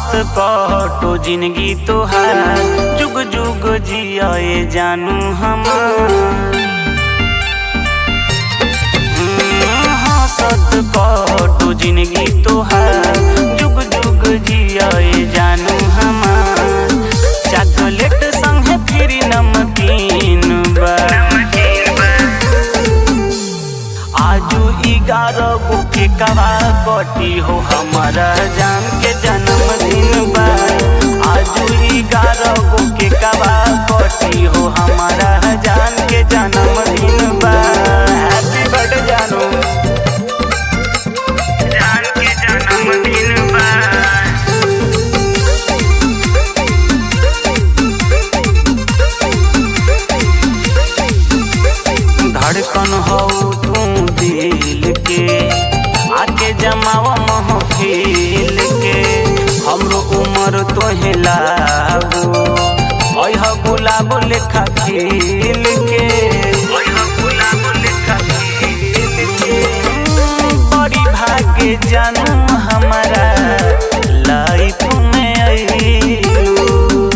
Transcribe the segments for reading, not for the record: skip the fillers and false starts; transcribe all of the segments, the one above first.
हंसत कटो जिंदगी तोहार, जुग जुग जियाए जानू हमार। हंसत कटो जिंदगी तोहार, जुग जुग जियाए जानू हमार। चॉकलेट संगे फिर नमकीन बा, आजू 11 गो के कवा कटी हो हमारा जान के जन्मदिन बा। आजू 11 गो के कवा कटी हो हमारा जान के जन्मदिन बा। हैप्पी बर्थडे जानू, जान के जन्मदिन बा। धड़कन हो तू दिल के, आके जमावा महफिल के। हमरो उम्र तोहे लागो, ओह गुलाब लेखा खिल के। बड़ी भाग्य जानू हमारा लाइफ में आइलू,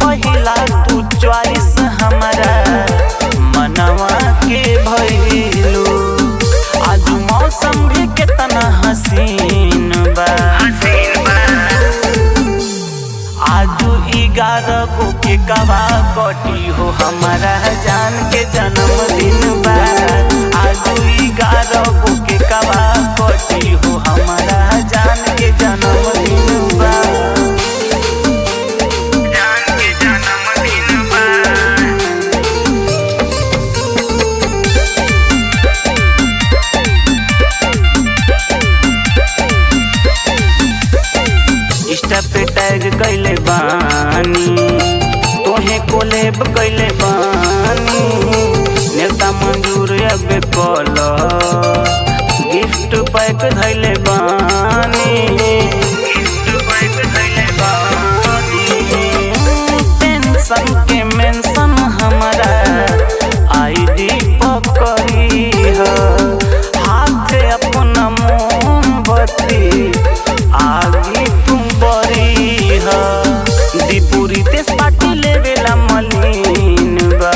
पहिला तू चॉइस हमारा मनवा के भइलू। आज मौसम भी कितना हसीन बा, आजू 11 गो के कवा कटी हो हमारा जान के जन्मदिन बा। आजू 11 गो के कवा कटी हो हमारा जान के जन्मदिन बा, जान के जन्मदिन बा। इंस्टा पे टैग कैले बानी, तोहे कोलेब कैले बानी। नेता मंजूर अब कल, गिफ्ट पैक धैले बानी। टेंशन के मेंशन हमारा आईडी पकड़ी है, हाथ अपना मोमबत्ती आगे तुम बरी है। दीपुरी तेज पार्टी लेवेला मलिन बा,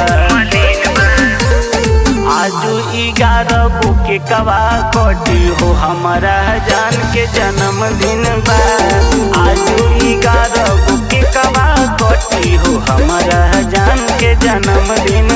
आजू 11 गो के कवा कटी हो हमारा जान के जन्मदिन बा। आजू 11 गो के कवा कटी हो हमारा जान के जन्मदिन